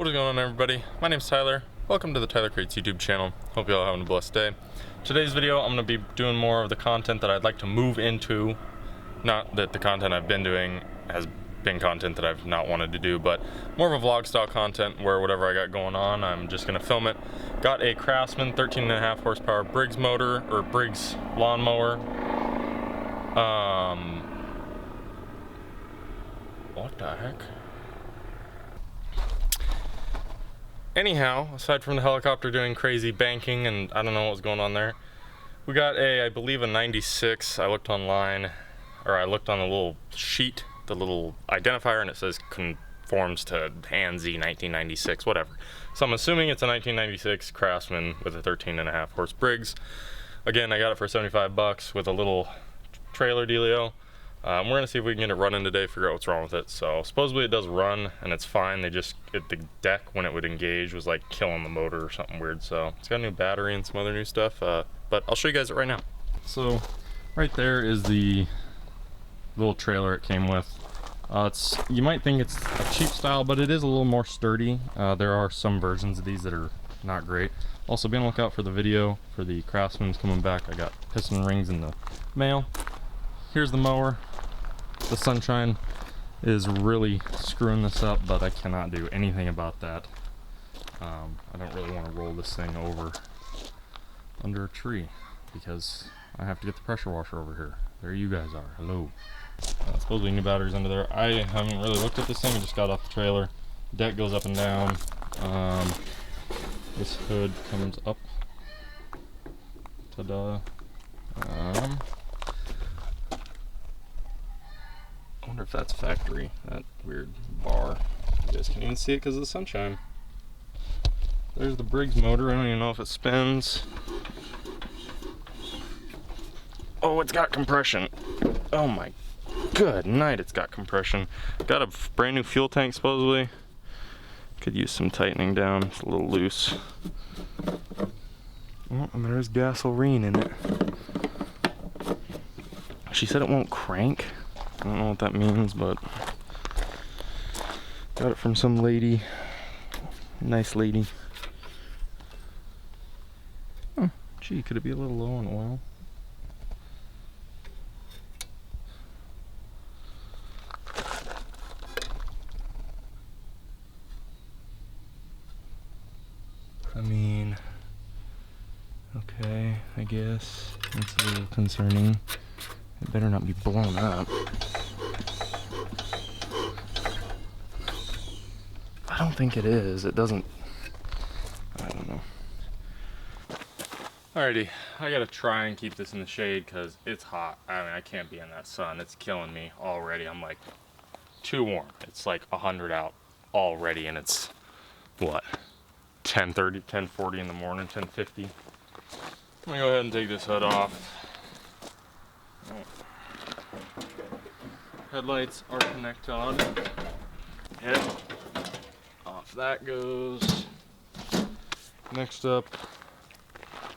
What is going on, everybody? My name's Tyler. Welcome to the Tyler Creates YouTube channel. Hope you all having a blessed day. Today's video, I'm going to be doing more of the content that I'd like to move into. Not that the content I've been doing has been content that I've not wanted to do, but more of a vlog style content where whatever I got going on, I'm just going to film it. Got a Craftsman 13.5 horsepower Briggs motor, or Briggs lawn mower. What the heck? Anyhow, aside from the helicopter doing crazy banking and I don't know what was going on there, we got I believe a 96. I looked online, or I looked on the little sheet, the little identifier, and it says conforms to ANSI 1996, whatever. So I'm assuming it's a 1996 Craftsman with a 13.5 horse Briggs. Again, I got it for 75 bucks with a little trailer dealio. We're gonna see if we can get it running today, figure out what's wrong with it. So supposedly it does run and it's fine. The deck when it would engage was like killing the motor or something weird. So it's got a new battery and some other new stuff, but I'll show you guys it right now. So right there is the little trailer it came with. You might think it's a cheap style, but it is a little more sturdy. There are some versions of these that are not great. Also, be on the lookout for the video for the Craftsman's coming back. I got piston rings in the mail. Here's the mower. The sunshine is really screwing this up, but I cannot do anything about that. I don't really want to roll this thing over under a tree because I have to get the pressure washer over here. There you guys are. Hello. Supposedly new batteries under there. I haven't really looked at this thing. I just got off the trailer. Deck goes up and down. This hood comes up. Ta-da. I wonder if that's factory, that weird bar. You guys can even see it because of the sunshine. There's the Briggs motor. I don't even know if it spins. Oh, it's got compression. Oh my good night, it's got compression. Got a brand new fuel tank supposedly. Could use some tightening down. It's a little loose. Oh, and there's gasoline in it. She said it won't crank. I don't know what that means, but got it from some lady. Nice lady. Oh, gee, could it be a little low on oil? I mean, okay, I guess that's a little concerning. It better not be blown up. I don't think it is. It doesn't. I don't know. Alrighty, I gotta try and keep this in the shade because it's hot. I mean, I can't be in that sun. It's killing me already. I'm like too warm. It's like 100 out already, and it's what? 10:30, 10:40 in the morning, 10:50. I'm gonna go ahead and take this hood off. Headlights are connected on. Yep. Off that goes. Next up,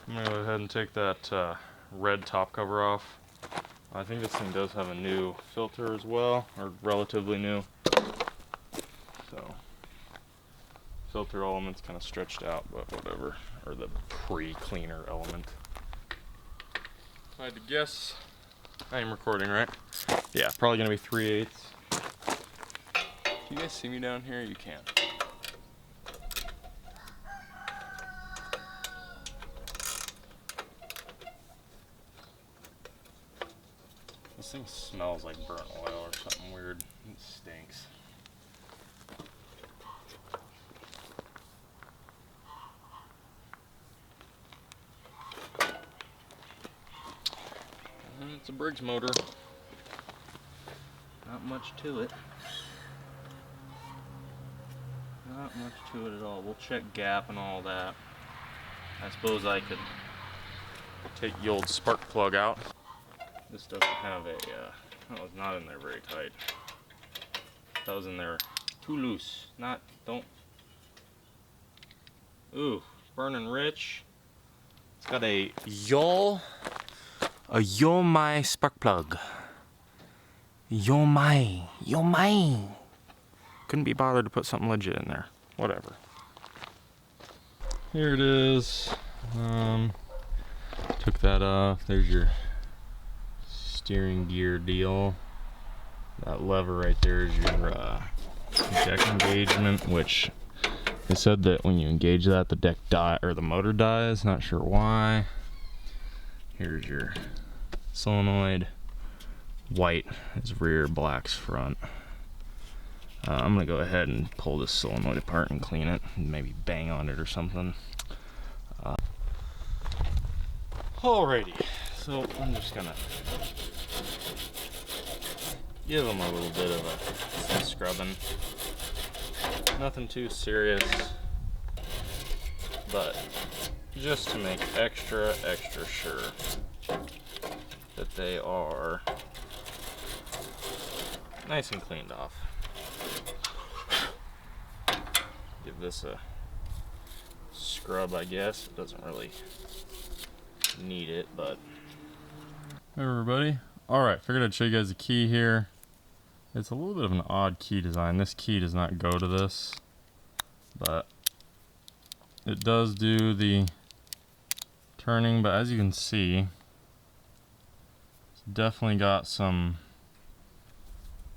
I'm gonna go ahead and take that red top cover off. I think this thing does have a new filter as well, or relatively new. So, filter element's kind of stretched out, but whatever. Or the pre-cleaner element. If I had to guess, I am recording, right? Yeah, probably gonna be 3/8. Can you guys see me down here? You can. This thing smells like burnt oil or something weird. It stinks. And it's a Briggs motor. Not much to it. Not much to it at all. We'll check gap and all that. I suppose I could take the old spark plug out. This doesn't have a, that was not in there very tight. That was in there too loose. Don't. Ooh, burning rich. It's got a Yomai spark plug. Yomai. Couldn't be bothered to put something legit in there. whatever. Here it is. Took that off. There's your steering gear deal. That lever right there is your deck engagement, which they said that when you engage that, the deck or the motor dies. Not sure why. Here's your solenoid. White is rear, black's front. I'm gonna go ahead and pull this solenoid apart and clean it, and maybe bang on it or something. Alrighty, so I'm just gonna give them a little bit of a scrubbing. Nothing too serious, but just to make extra sure that they are nice and cleaned off. Give this a scrub, I guess. It doesn't really need it, but hey everybody. Alright, figured I'd show you guys the key here. It's a little bit of an odd key design. This key does not go to this, but it does do the turning. But as you can see, it's definitely got some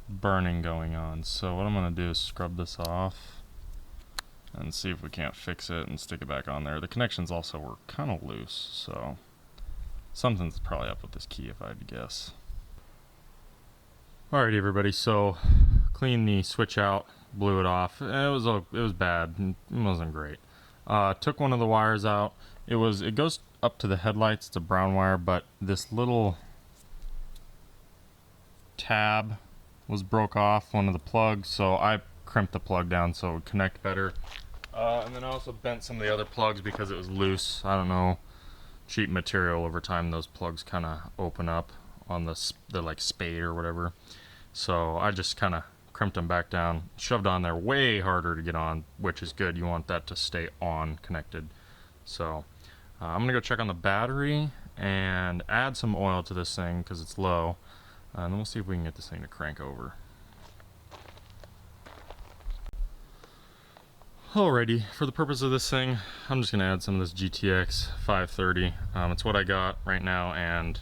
burning going on. So what I'm going to do is scrub this off and see if we can't fix it and stick it back on there. The connections also were kind of loose, so something's probably up with this key if I had to guess. Alrighty everybody, so cleaned the switch out, blew it off. It was bad, it wasn't great. Took one of the wires out. It goes up to the headlights. It's a brown wire, but this little tab was broke off, one of the plugs, so I crimped the plug down so it would connect better. And then I also bent some of the other plugs because it was loose. I don't know, cheap material. Over time those plugs kind of open up on the like spade or whatever. So I just kind of crimped them back down, shoved on there way harder to get on, which is good. You want that to stay on connected. So I'm gonna go check on the battery and add some oil to this thing because it's low, and then we'll see if we can get this thing to crank over. Alrighty, for the purpose of this thing, I'm just gonna add some of this GTX 530. It's what I got right now, and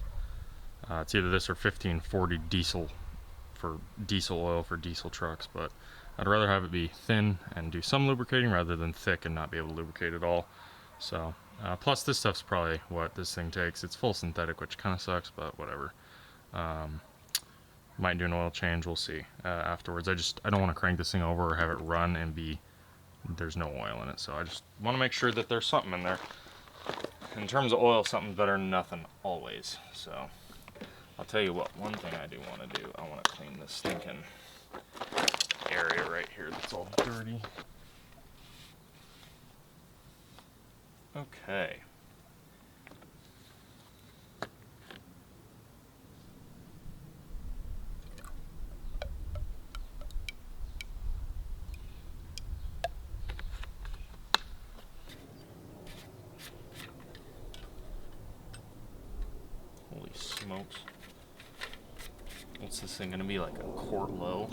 it's either this or 1540 diesel for diesel oil for diesel trucks, but I'd rather have it be thin and do some lubricating rather than thick and not be able to lubricate at all. So plus this stuff's probably what this thing takes. It's full synthetic, which kind of sucks, but whatever. Might do an oil change, we'll see afterwards. I don't want to crank this thing over or have it run and there's no oil in it, so I just want to make sure that there's something in there. In terms of oil, something's better than nothing always. So I'll tell you what, one thing I do want to do, I want to clean this stinking area right here that's all dirty. Okay. Holy smokes. What's this thing gonna be, like a quart low?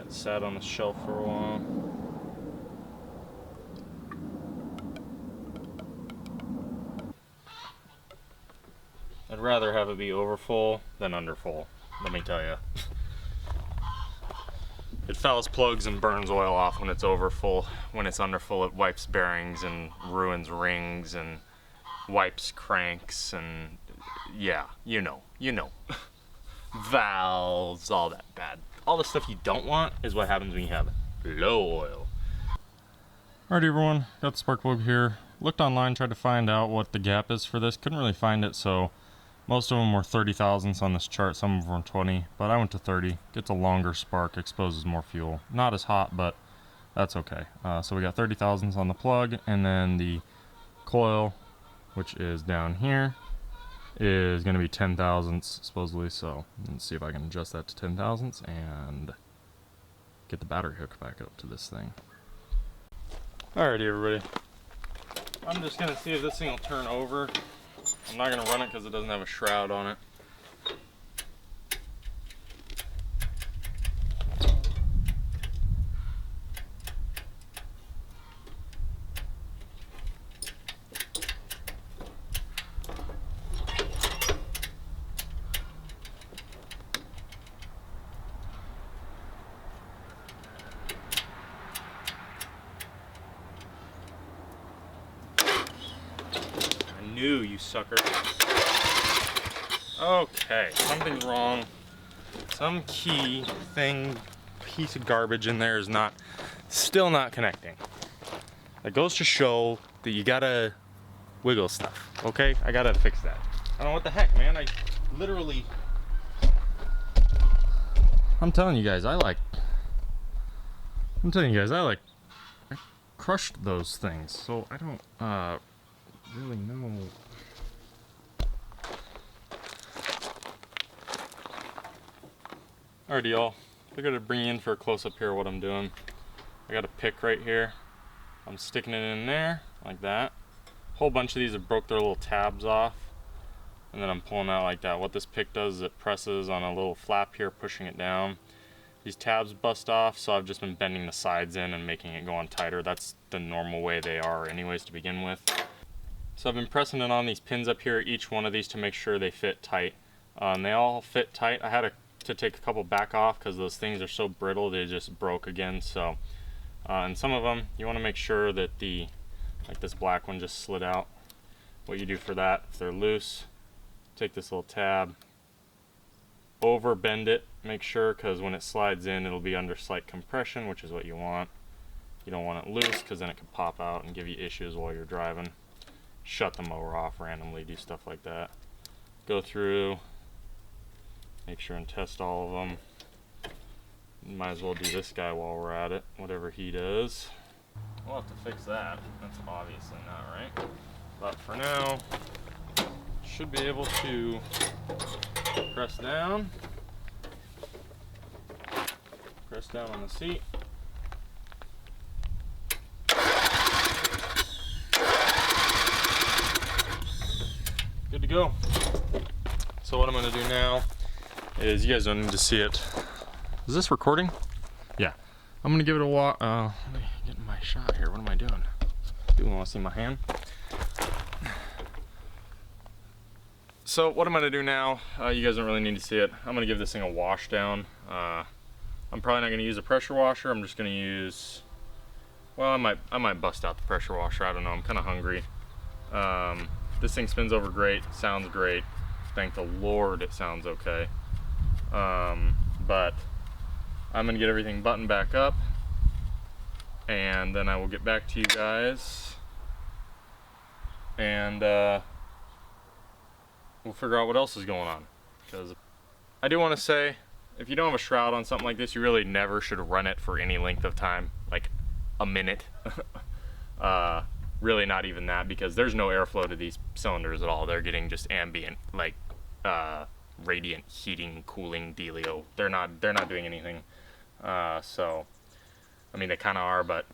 Sat on the shelf for a while. I'd rather have it be over full than under full, let me tell you. It fouls plugs and burns oil off when it's over full. When it's under full, it wipes bearings and ruins rings and wipes cranks and yeah, you know. Valves, all that bad. All the stuff you don't want is what happens when you have low oil. Alright everyone, got the spark plug here. Looked online, tried to find out what the gap is for this. Couldn't really find it, so most of them were 30 thousandths on this chart. Some of them were 20, but I went to 30. Gets a longer spark, exposes more fuel. Not as hot, but that's okay. So we got 30 thousandths on the plug, and then the coil, which is down here, is going to be 10 thousandths supposedly. So let's see if I can adjust that to 10 thousandths and get the battery hook back up to this thing. Alrighty, everybody. I'm just going to see if this thing will turn over. I'm not going to run it because it doesn't have a shroud on it. You sucker. Okay, something's wrong. Some key thing, piece of garbage in there is still not connecting. That goes to show that you gotta wiggle stuff, okay? I gotta fix that. I don't know what the heck, man. I'm telling you guys, I crushed those things, so I don't, really know. Alrighty, y'all. I gotta bring you in for a close-up here of what I'm doing. I got a pick right here. I'm sticking it in there, like that. A whole bunch of these have broke their little tabs off. And then I'm pulling out like that. What this pick does is it presses on a little flap here, pushing it down. These tabs bust off, so I've just been bending the sides in and making it go on tighter. That's the normal way they are anyways to begin with. So I've been pressing it on these pins up here, each one of these, to make sure they fit tight. And they all fit tight. I had to take a couple back off because those things are so brittle they just broke again. So, and some of them you want to make sure that like this black one just slid out. What you do for that, if they're loose, take this little tab, over bend it, make sure, because when it slides in it'll be under slight compression, which is what you want. You don't want it loose because then it could pop out and give you issues while you're driving. Shut the mower off randomly, do stuff like that. Go through, make sure and test all of them. Might as well do this guy while we're at it, whatever he does. We'll have to fix that. That's obviously not right. But for now, should be able to press down on the seat. Good to go. So what I'm going to do now is, you guys don't need to see it. Is this recording? Yeah. I'm going to give it a walk. Let me get in my shot here. What am I doing? Do you want to see my hand? So what I'm going to do now, you guys don't really need to see it. I'm going to give this thing a wash down. I'm probably not going to use a pressure washer. I'm just going to use, well, I might bust out the pressure washer. I don't know. I'm kind of hungry. This thing spins over great, sounds great. Thank the Lord it sounds okay. But I'm gonna get everything buttoned back up, and then I will get back to you guys, and we'll figure out what else is going on. Because I do want to say, if you don't have a shroud on something like this, you really never should run it for any length of time, like a minute. Really not even that, because there's no airflow to these cylinders at all. They're getting just ambient, like radiant heating, cooling dealio. They're not doing anything. So I mean, they kind of are, but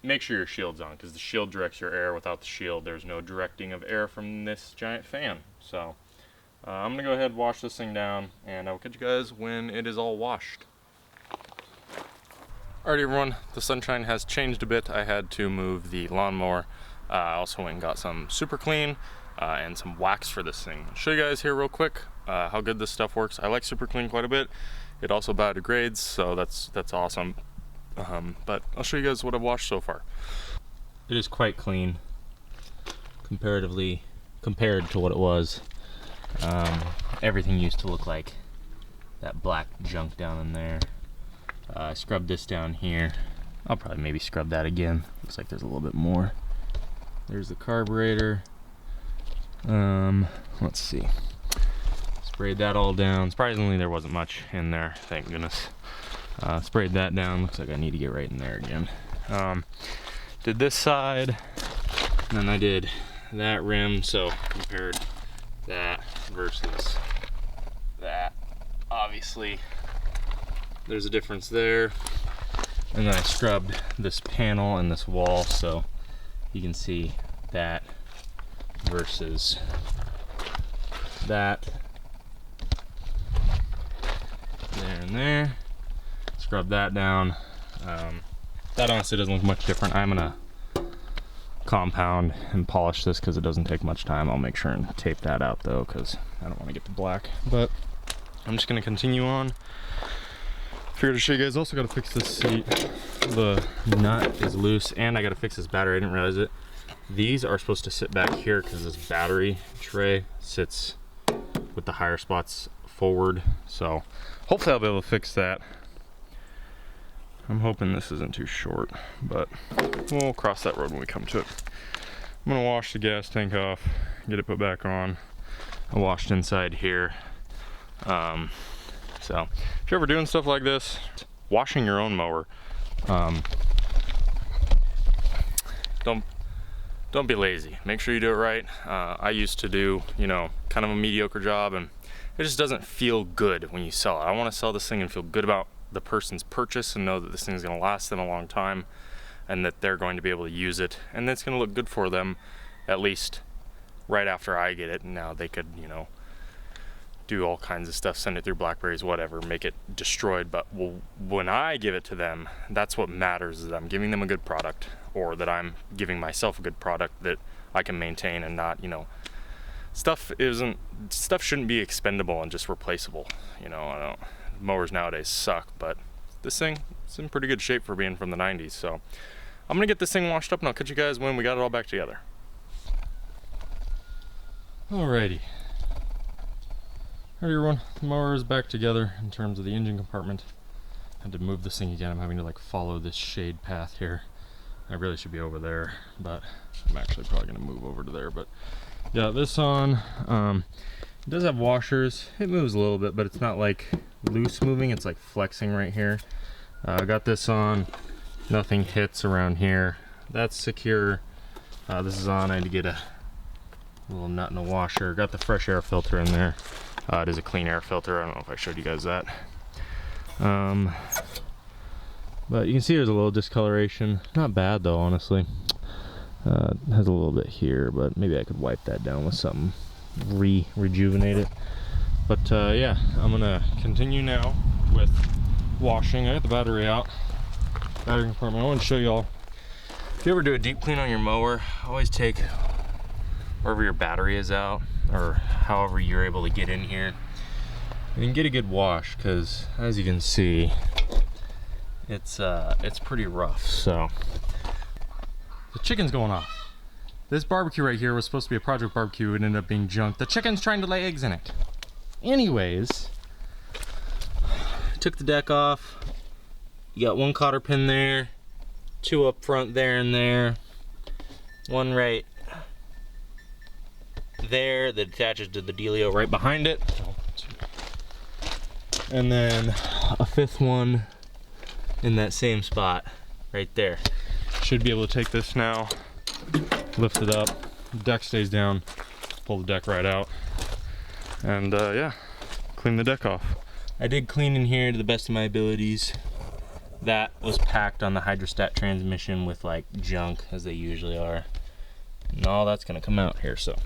make sure your shield's on, because the shield directs your air. Without the shield, there's no directing of air from this giant fan. So I'm gonna go ahead and wash this thing down, and I'll catch you guys when it is all washed. Alright everyone, the sunshine has changed a bit. I had to move the lawnmower. I also went and got some super clean and some wax for this thing. I'll show you guys here real quick how good this stuff works. I like super clean quite a bit. It also biodegrades, so that's awesome. But I'll show you guys what I've washed so far. It is quite clean comparatively compared to what it was. Everything used to look like that black junk down in there. I scrubbed this down here. I'll probably maybe scrub that again. Looks like there's a little bit more. There's the carburetor. Let's see. Sprayed that all down. Surprisingly, there wasn't much in there, thank goodness. Sprayed that down. Looks like I need to get right in there again. Did this side, and then I did that rim, so compared that versus that. Obviously, there's a difference there. And then I scrubbed this panel and this wall, so you can see that versus that. There and there. Scrub that down. That honestly doesn't look much different. I'm gonna compound and polish this because it doesn't take much time. I'll make sure and tape that out though, because I don't want to get the black. But I'm just gonna continue on. Figured to show you guys. Also got to fix this seat. The nut is loose, and I got to fix this battery. I didn't realize it. These are supposed to sit back here because this battery tray sits with the higher spots forward. So hopefully I'll be able to fix that. I'm hoping this isn't too short, but we'll cross that road when we come to it. I'm gonna wash the gas tank off, get it put back on. I washed inside here. So if you're ever doing stuff like this, washing your own mower, don't be lazy. Make sure you do it right. I used to do, you know, kind of a mediocre job, and it just doesn't feel good when you sell it. I want to sell this thing and feel good about the person's purchase and know that this thing is going to last them a long time and that they're going to be able to use it, and it's going to look good for them at least right after I get it. And now they could, you know, do all kinds of stuff, send it through Blackberries, whatever, make it destroyed. But when I give it to them, that's what matters, is that I'm giving them a good product, or that I'm giving myself a good product that I can maintain and not, you know, stuff shouldn't be expendable and just replaceable. You know, mowers nowadays suck, but this thing is in pretty good shape for being from the 90s. So I'm gonna get this thing washed up and I'll catch you guys when we got it all back together. Alrighty. Alright everyone, the mower is back together in terms of the engine compartment. Had to move this thing again. I'm having to like follow this shade path here. I really should be over there, but I'm actually probably gonna move over to there. But yeah, this on. It does have washers. It moves a little bit, but it's not like loose moving, it's like flexing right here. I got this on, nothing hits around here. That's secure. This is on. I had to get a little nut in the washer. Got the fresh air filter in there. It is a clean air filter. I don't know if I showed you guys that. But you can see there's a little discoloration. Not bad though, honestly. It has a little bit here, but maybe I could wipe that down with something, rejuvenate it. But yeah, I'm gonna continue now with washing. I got the battery out, battery compartment. I want to show y'all, if you ever do a deep clean on your mower, always take wherever your battery is out, or however you're able to get in here, and get a good wash, because as you can see, it's pretty rough. So the chicken's going off. This barbecue right here was supposed to be a project barbecue. It ended up being junk. The chicken's trying to lay eggs in it. Anyways, took the deck off. You got one cotter pin there, two up front there and there, one right there that attaches to the dealio right behind it, and then a fifth one in that same spot right there. Should be able to take this now, lift it up, deck stays down, pull the deck right out, and yeah, clean the deck off. I did clean in here to the best of my abilities. That was packed on the hydrostat transmission with like junk, as they usually are, and all that's gonna come out here, so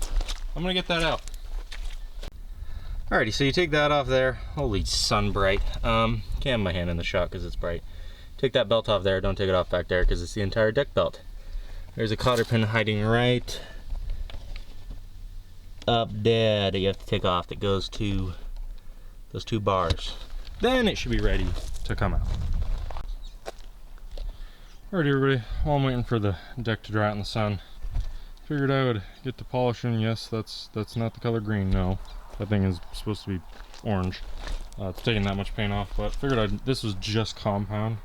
I'm gonna get that out. Alrighty, so you take that off there. Holy sun bright. Can't have my hand in the shot because it's bright. Take that belt off there, don't take it off back there because it's the entire deck belt. There's a cotter pin hiding right up there that you have to take off that goes to those two bars. Then it should be ready to come out. Alrighty everybody, while I'm waiting for the deck to dry out in the sun, figured I would get to polishing. Yes, that's not the color green, no. That thing is supposed to be orange. It's taking that much paint off, but figured this was just compound.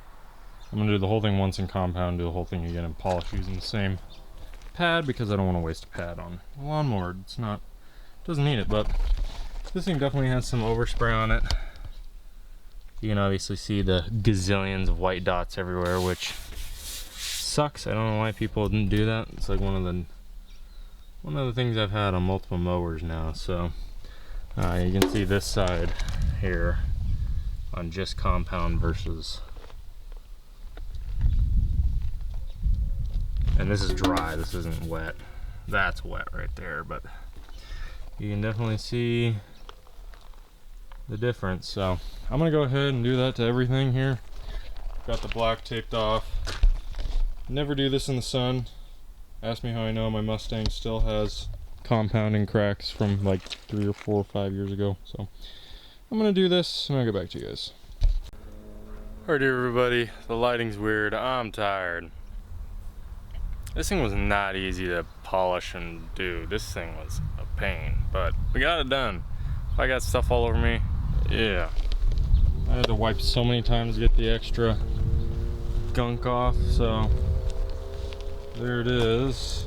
I'm gonna do the whole thing once in compound, do the whole thing again in polish using the same pad because I don't want to waste a pad on a lawnmower. Doesn't need it, but this thing definitely has some overspray on it. You can obviously see the gazillions of white dots everywhere, which sucks. I don't know why people didn't do that. It's like one of the things I've had on multiple mowers now. So you can see this side here on just compound versus, and this is dry, this isn't wet. That's wet right there, but you can definitely see the difference. So I'm gonna go ahead and do that to everything here. Got the black taped off. Never do this in the sun. Ask me how I know. My Mustang still has compounding cracks from like 3 or 4 or 5 years ago. So I'm gonna do this and I'll get back to you guys. Alright everybody, the lighting's weird. I'm tired. This thing was not easy to polish and do. This thing was a pain, but we got it done. If I got stuff all over me, yeah. I had to wipe so many times to get the extra gunk off, so there it is.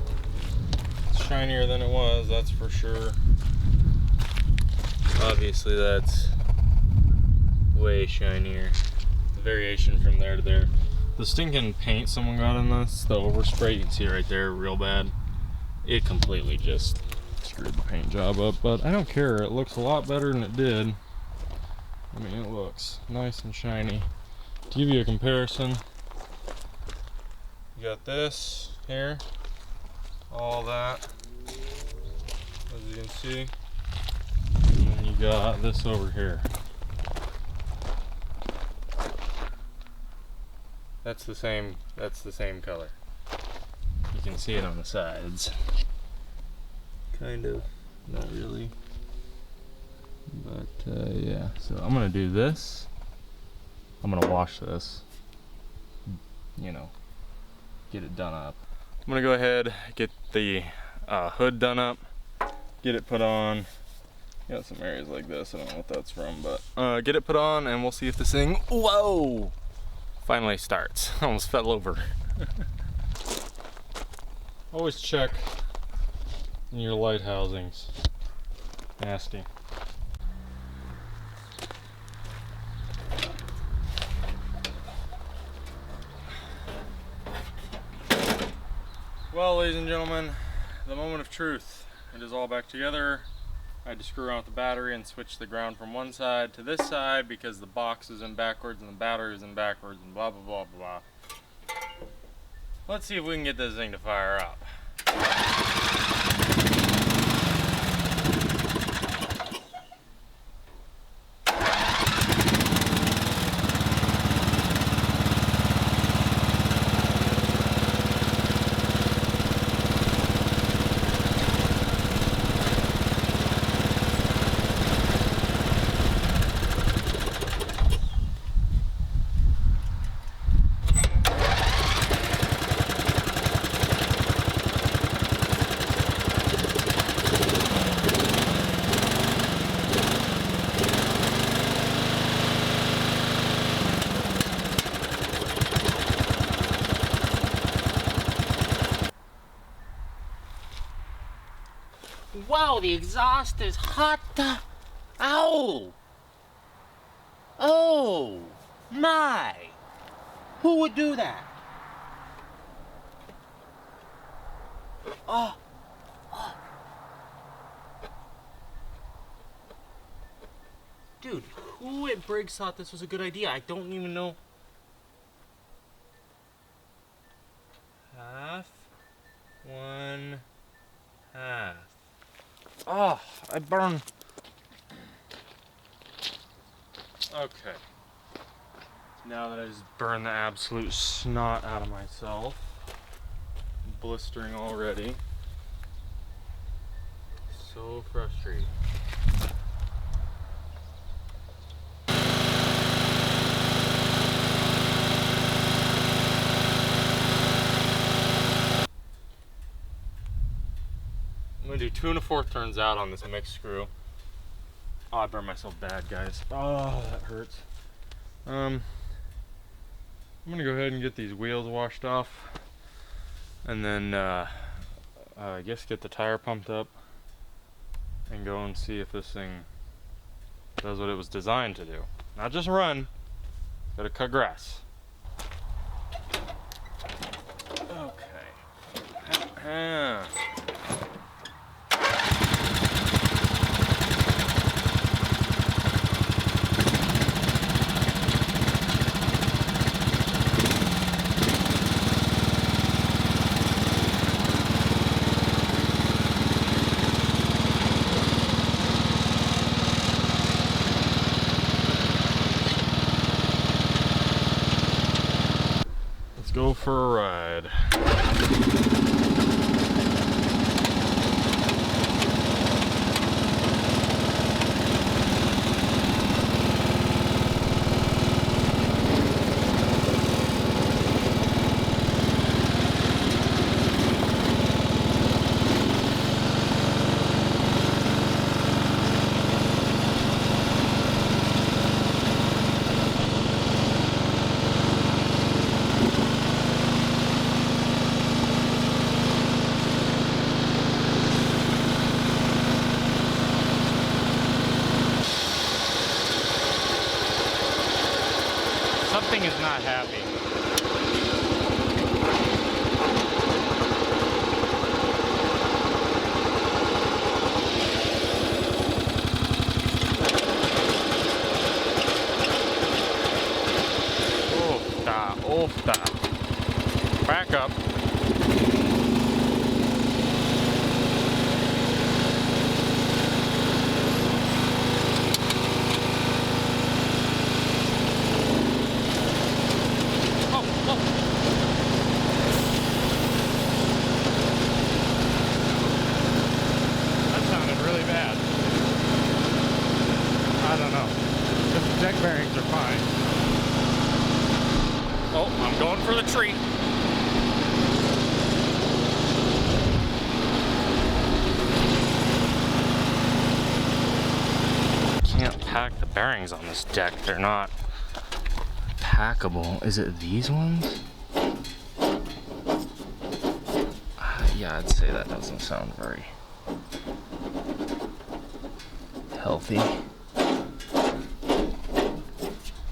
It's shinier than it was, that's for sure. Obviously that's way shinier. The variation from there to there. The stinking paint someone got in this, the overspray, you can see it right there real bad. It completely just screwed the paint job up, but I don't care. It looks a lot better than it did. I mean, it looks nice and shiny. To give you a comparison, you got this here, all that, as you can see, and then you got this over here. That's the same color. You can see it on the sides. Kind of, not really. But yeah, so I'm gonna do this. I'm gonna wash this, you know, get it done up. I'm gonna go ahead, get the hood done up, get it put on. Got some areas like this, I don't know what that's from, but get it put on and we'll see if this thing, whoa, finally starts. Almost fell over. Always check in your light housings. Nasty. Well, ladies and gentlemen, the moment of truth. It is all back together. I had to screw around with the battery and switch the ground from one side to this side because the box is in backwards and the battery is in backwards and blah blah blah blah. Let's see if we can get this thing to fire up. Wow, the exhaust is hot. Ow! Oh my! Who would do that? Oh. Dude, who at Briggs thought this was a good idea? I don't even know. Half, 1 half. Oh, I burn. Okay. Now that I just burned the absolute snot out of myself, I'm blistering already. So frustrating. I'm gonna do 2 1/4 turns out on this mixed screw. Oh, I burned myself bad, guys. Oh, that hurts. I'm gonna go ahead and get these wheels washed off, and then I guess get the tire pumped up, and go and see if this thing does what it was designed to do. Not just run, gotta cut grass. Yeah. Let's go for a ride. Something is not happy. Oh, stop. Back up. Deck bearings are fine. Oh, I'm going for the tree. Can't pack the bearings on this deck. They're not packable. Is it these ones? Yeah, I'd say that doesn't sound very healthy.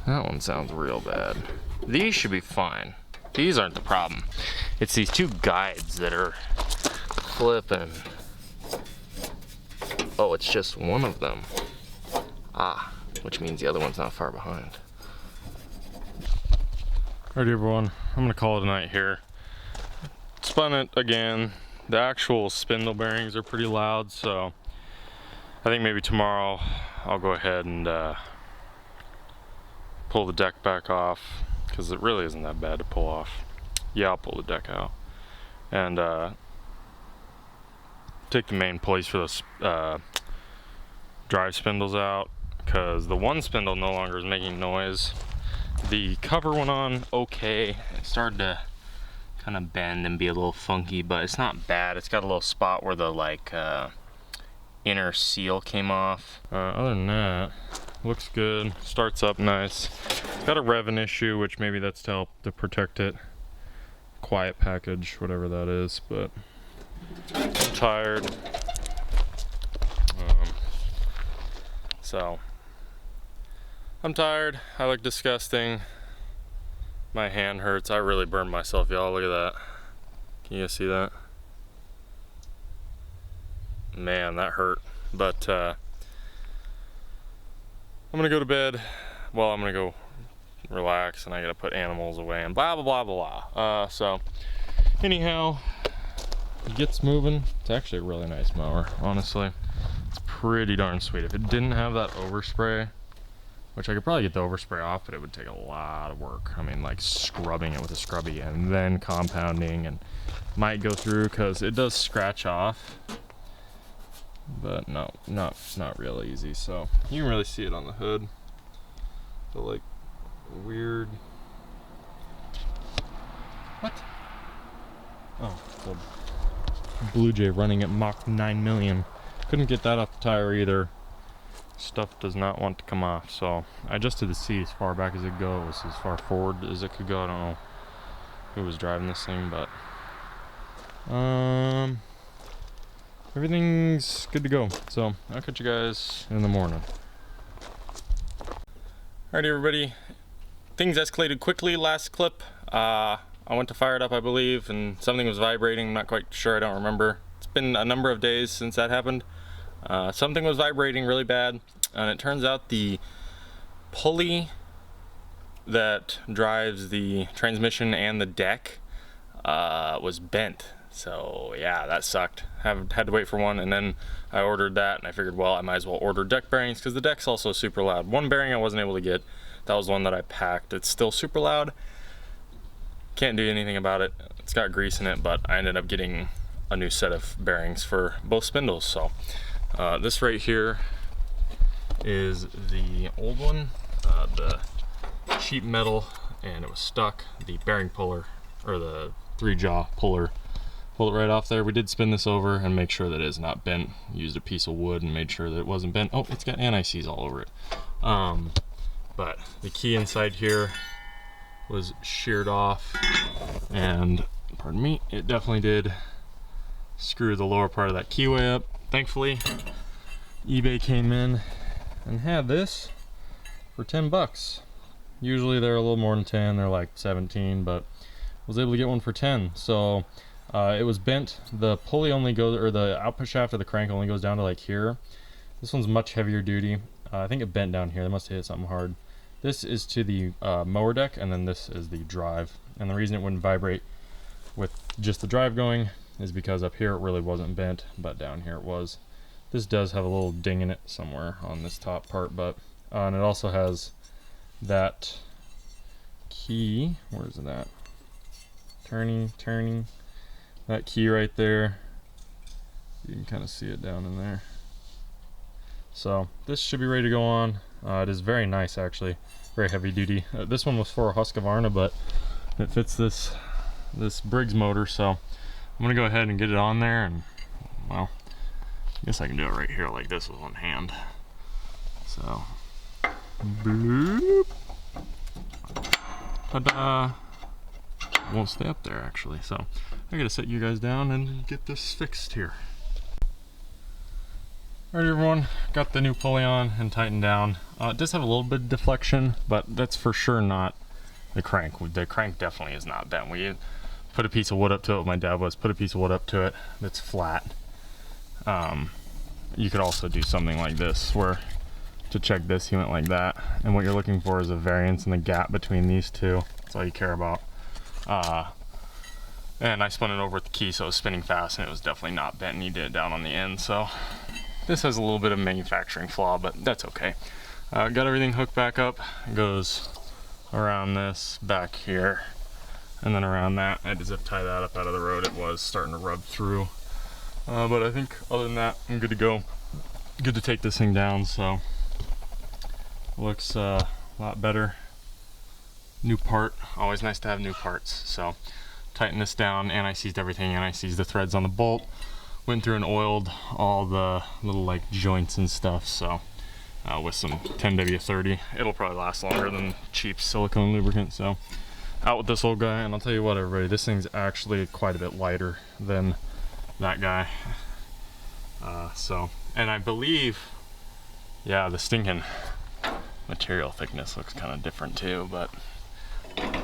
That one sounds real bad. These should be fine. These aren't the problem. It's these two guides that are flipping. Oh, it's just one of them. Ah, which means the other one's not far behind. Alright everyone, I'm gonna call it a night here. Spun it again. The actual spindle bearings are pretty loud, so I think maybe tomorrow I'll go ahead and pull the deck back off, because it really isn't that bad to pull off. Yeah, I'll pull the deck out and take the main pulleys for those drive spindles out, because the one spindle no longer is making noise. The cover went on okay. It started to kind of bend and be a little funky, but it's not bad. It's got a little spot where the inner seal came off. Other than that, looks good. Starts up nice. It's got a revving issue, which maybe that's to help to protect it. Quiet package, whatever that is, but I'm tired. So I'm tired. I look disgusting. My hand hurts. I really burned myself, y'all. Look at that. Can you guys see that? Man, that hurt. But I'm gonna go to bed. Well, I'm gonna go relax, and I gotta put animals away and blah blah blah blah. So anyhow, it gets moving. It's actually a really nice mower, honestly. It's pretty darn sweet. If it didn't have that overspray, which I could probably get the overspray off, but it would take a lot of work. I mean, like scrubbing it with a scrubby and then compounding, and might go through because it does scratch off. But no, not real easy. So you can really see it on the hood. The like weird. What? Oh, the Blue Jay running at Mach 9 million. Couldn't get that off the tire either. Stuff does not want to come off. So I adjusted the seat as far back as it goes, as far forward as it could go. I don't know who was driving this thing, but everything's good to go. So I'll catch you guys in the morning. Alright everybody, things escalated quickly last clip. I went to fire it up, I believe, and something was vibrating. I'm not quite sure, I don't remember. It's been a number of days since that happened. Something was vibrating really bad, and it turns out the pulley that drives the transmission and the deck was bent. So yeah, that sucked. Had to wait for one, and then I ordered that, and I figured, well, I might as well order deck bearings because the deck's also super loud. One bearing I wasn't able to get. That was one that I packed. It's still super loud. Can't do anything about it. It's got grease in it, but I ended up getting a new set of bearings for both spindles. So this right here is the old one, the sheet metal, and it was stuck. The bearing puller, or the 3-jaw puller, pulled it right off there. We did spin this over and make sure that it is not bent. Used a piece of wood and made sure that it wasn't bent. Oh, it's got anti-seize all over it. But the key inside here was sheared off, and pardon me, it definitely did screw the lower part of that keyway up. Thankfully, eBay came in and had this for 10 bucks. Usually they're a little more than 10, they're like 17, but I was able to get one for 10. So it was bent. The pulley only goes, or the output shaft of the crank only goes down to like here. This one's much heavier duty. I think it bent down here. They must have hit something hard. This is to the mower deck, and then this is the drive. And the reason it wouldn't vibrate with just the drive going is because up here it really wasn't bent, but down here it was. This does have a little ding in it somewhere on this top part, but and it also has that key. Where is it at? Turning. That key right there. You can kind of see it down in there. So this should be ready to go on. It is very nice, actually. Very heavy duty. This one was for a Husqvarna, but it fits this Briggs motor, so I'm gonna go ahead and get it on there, and well, I guess I can do it right here like this with one hand. So, bloop. Ta-da! Won't stay up there actually, so I gotta set you guys down and get this fixed here. Alright everyone, got the new pulley on and tightened down. It does have a little bit of deflection, but that's for sure not the crank. The crank definitely is not bent. We put a piece of wood up to it, my dad was, put a piece of wood up to it that's flat. You could also do something like this, where to check this, you went like that, and what you're looking for is a variance in the gap between these two. That's all you care about. And I spun it over with the key, so it was spinning fast, and it was definitely not bent, and he did it down on the end, so this has a little bit of manufacturing flaw, but that's okay. Got everything hooked back up. It goes around this back here, and then around that. I had to zip tie that up out of the road. It was starting to rub through, but I think other than that, I'm good to go. Good to take this thing down, so looks a lot better. New part, always nice to have new parts. So tighten this down, anti-seized everything, anti-seized the threads on the bolt, went through and oiled all the little like joints and stuff. So with some 10W30, it'll probably last longer than cheap silicone lubricant. So out with this old guy, and I'll tell you what everybody, this thing's actually quite a bit lighter than that guy. And I believe, yeah, the stinking material thickness looks kind of different too, but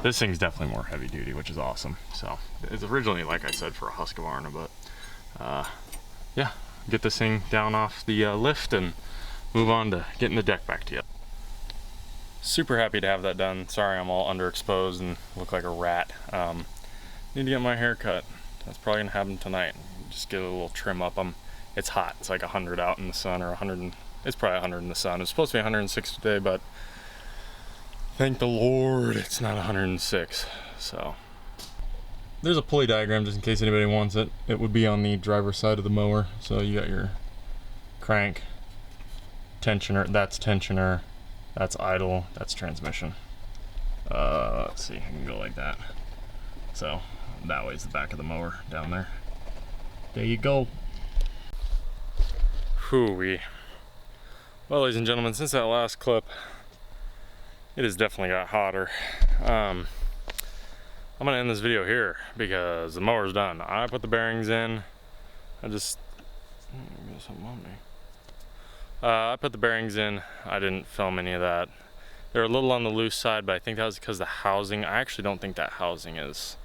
this thing's definitely more heavy duty, which is awesome. So it's originally, like I said, for a Husqvarna, but yeah, get this thing down off the lift and move on to getting the deck back to you. Super happy to have that done. Sorry I'm all underexposed and look like a rat. Need to get my hair cut. That's probably gonna happen tonight. Just get a little trim up. It's hot. It's like 100 out in the sun, or 100. It's probably 100 in the sun. It's supposed to be 106 today, but thank the Lord it's not 106. So there's a pulley diagram just in case anybody wants it. It would be on the driver's side of the mower. So you got your crank, tensioner, that's idle, that's transmission. Let's see, I can go like that. So that way's the back of the mower down there. There you go. Hoo-wee. Well, ladies and gentlemen, since that last clip, it has definitely got hotter. I'm gonna end this video here because the mower's done. I put the bearings in. I put the bearings in. I didn't film any of that. They're a little on the loose side, but I think that was because the housing. I actually don't think that housing is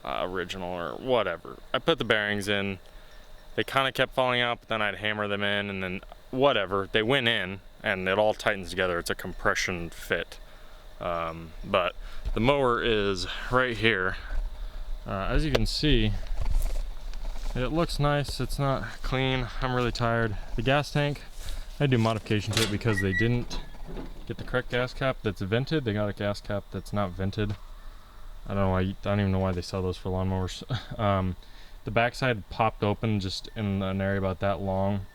original or whatever. I put the bearings in. They kind of kept falling out, but then I'd hammer them in, and then whatever, they went in, and it all tightens together. It's a compression fit. But the mower is right here. As you can see, it looks nice. It's not clean. I'm really tired. The gas tank, I do modification to it because they didn't get the correct gas cap that's vented. They got a gas cap that's not vented. I don't know why. I don't even know why they sell those for lawnmowers. The backside popped open just in an area about that long.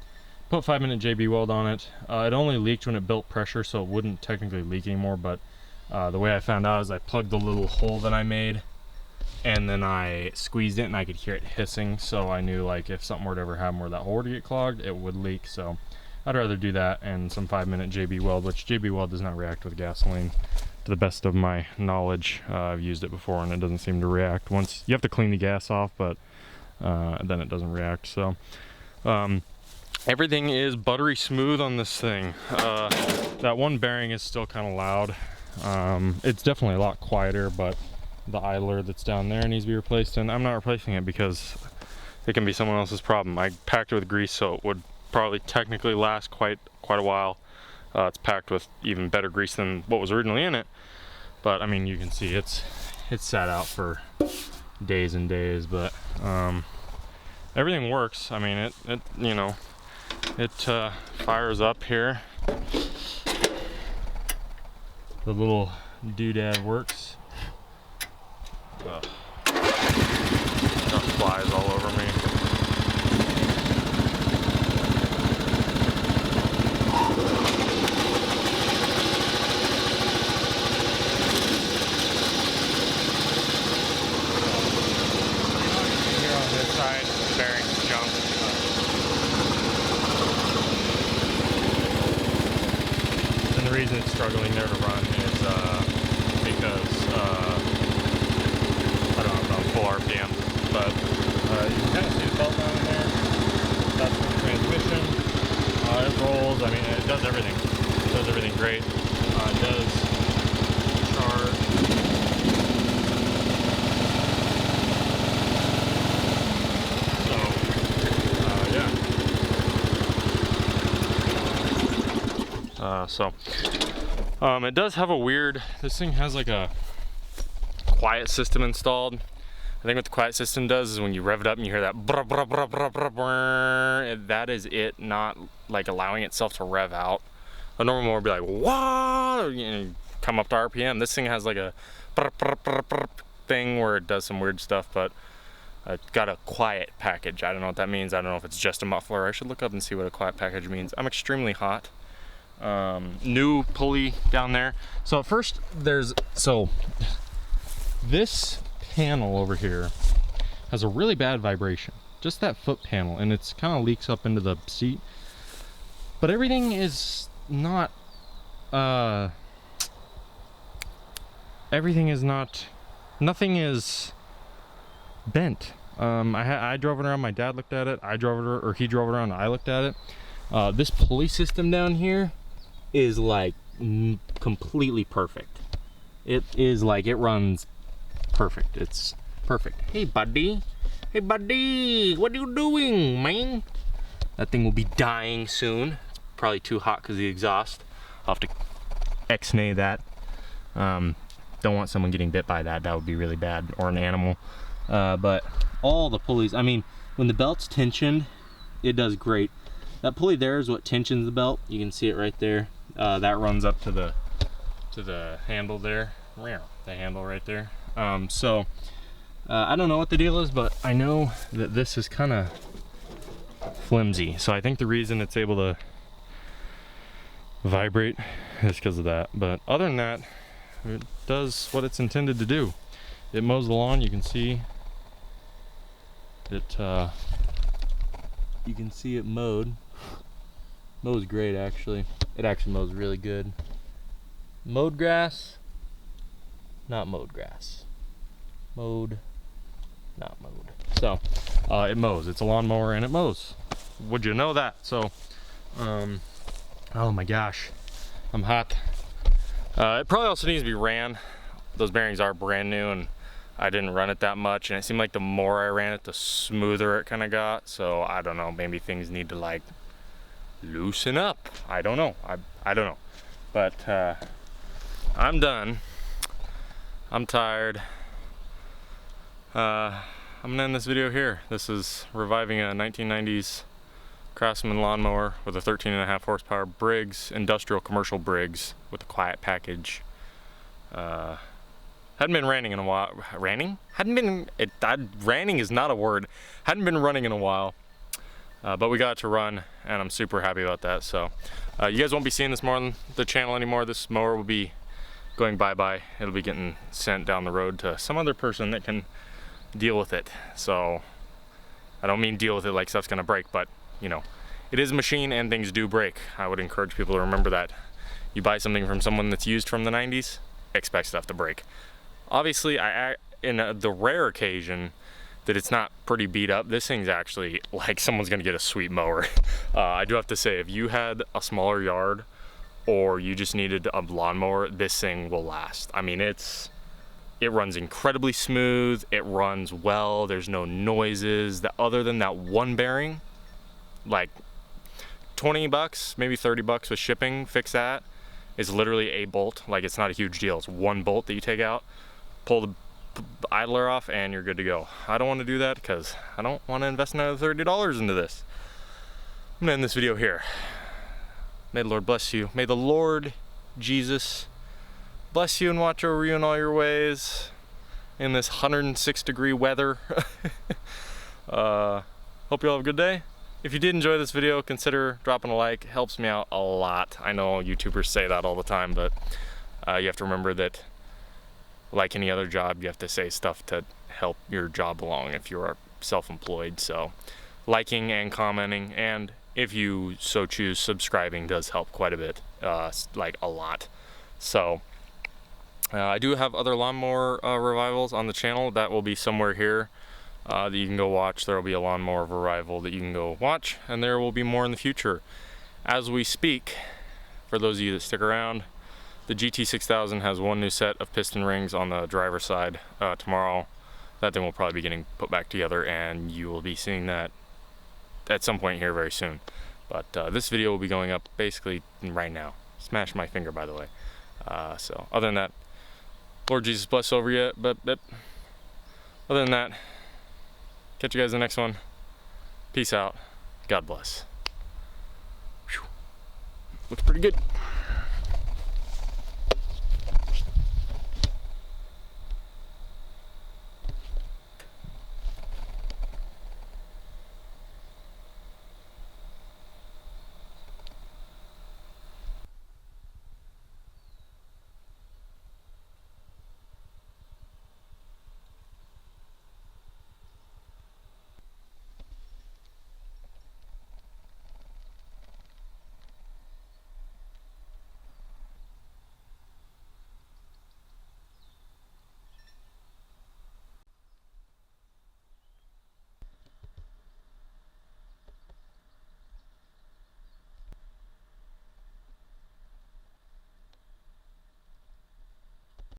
Put 5-minute JB weld on it. It only leaked when it built pressure, so it wouldn't technically leak anymore. But the way I found out is I plugged the little hole that I made, and then I squeezed it, and I could hear it hissing. So I knew, like, if something were to ever happen where that hole were to get clogged, it would leak. So I'd rather do that and some 5-minute JB weld, which JB weld does not react with gasoline. To the best of my knowledge, I've used it before, and it doesn't seem to react. Once you have to clean the gas off, but then it doesn't react. So everything is buttery smooth on this thing. That one bearing is still kind of loud. It's definitely a lot quieter, but the idler that's down there needs to be replaced, and I'm not replacing it because it can be someone else's problem. I packed it with grease, so it would probably technically last quite a while. It's packed with even better grease than what was originally in it, but I mean, you can see it's sat out for days and days. But everything works. I mean, it you know, it fires up here. The little doodad works. Got flies all over me. The reason it's struggling there to run is because I don't know if I'm full RPM, but you can kind of see the belt down in there. That's for the transmission. It rolls. I mean, it does everything. It does everything great. It does charge. So it does have a weird, this thing has like a quiet system installed. I think what the quiet system does is when you rev it up and you hear that brr, brr, brr, brr, brr, brr, that is it not like allowing itself to rev out. A normal mower would be like, whoa, you know, come up to RPM. This thing has like a brr, brr, brr, brr thing where it does some weird stuff, but it's got a quiet package. I don't know what that means. I don't know if it's just a muffler. I should look up and see what a quiet package means. I'm extremely hot. New pulley down there. So at first this panel over here has a really bad vibration, just that foot panel, and it's kind of leaks up into the seat, but everything is not nothing is bent. I drove it around, my dad looked at it, he drove it around, I looked at it. This pulley system down here is like completely perfect. It is like, it runs perfect. It's perfect. Hey buddy, what are you doing, man? That thing will be dying soon. It's probably too hot because of the exhaust. I'll have to ex-nay that. Don't want someone getting bit by that. That would be really bad, or an animal. But all the pulleys, I mean, when the belt's tensioned, it does great. That pulley there is what tensions the belt. You can see it right there. That runs up to the handle there. The handle right there. So I don't know what the deal is, but I know that this is kind of flimsy. So I think the reason it's able to vibrate is because of that. But other than that, it does what it's intended to do. It mows the lawn. You can see it. You can see it mowed. Mows great, actually. It actually mows really good. Mowed grass, not mowed grass. Mowed, not mowed. So, it mows. It's a lawnmower and it mows. Would you know that? So, oh my gosh, I'm hot. It probably also needs to be ran. Those bearings are brand new, and I didn't run it that much, and it seemed like the more I ran it, the smoother it kind of got. So I don't know, maybe things need to like loosen up. I don't know. I don't know. But I'm done. I'm tired. I'm gonna end this video here. This is reviving a 1990s Craftsman Lawn Mower with a 13.5 horsepower Briggs, industrial commercial Briggs with a quiet package. Hadn't been ranting in a while. Ranting? Ranting is not a word. Hadn't been running in a while. But we got it to run, and I'm super happy about that. So you guys won't be seeing this more on the channel anymore. This mower will be going bye-bye. It'll be getting sent down the road to some other person that can deal with it. So I don't mean deal with it like stuff's gonna break, but you know, it is a machine and things do break. I would encourage people to remember that. You buy something from someone that's used from the 90s, expect stuff to break. Obviously, in the rare occasion that it's not pretty beat up, this thing's actually like someone's gonna get a sweet mower. I do have to say, if you had a smaller yard or you just needed a lawnmower, this thing will last. I mean, it runs incredibly smooth, it runs well, there's no noises. Other than that one bearing, like 20 bucks, maybe 30 bucks with shipping, fix that. It's literally a bolt, like it's not a huge deal. It's one bolt that you take out, pull the idler off, and you're good to go. I don't want to do that because I don't want to invest another $30 into this. I'm gonna end this video here. May the Lord bless you. May the Lord Jesus bless you and watch over you in all your ways in this 106-degree weather. Hope you all have a good day. If you did enjoy this video, consider dropping a like. It helps me out a lot. I know YouTubers say that all the time, but you have to remember that, like any other job, you have to say stuff to help your job along if you are self-employed. So liking and commenting, and if you so choose, subscribing does help quite a bit, like a lot. So I do have other lawnmower revivals on the channel that will be somewhere here that you can go watch. There will be a lawnmower revival that you can go watch, and there will be more in the future. As we speak, for those of you that stick around, the GT6000 has one new set of piston rings on the driver's side. Tomorrow that thing will probably be getting put back together, and you will be seeing that at some point here very soon. But this video will be going up basically right now. Smashed my finger, by the way. So other than that, Lord Jesus bless over you. But other than that, catch you guys in the next one. Peace out. God bless. Whew. Looks pretty good.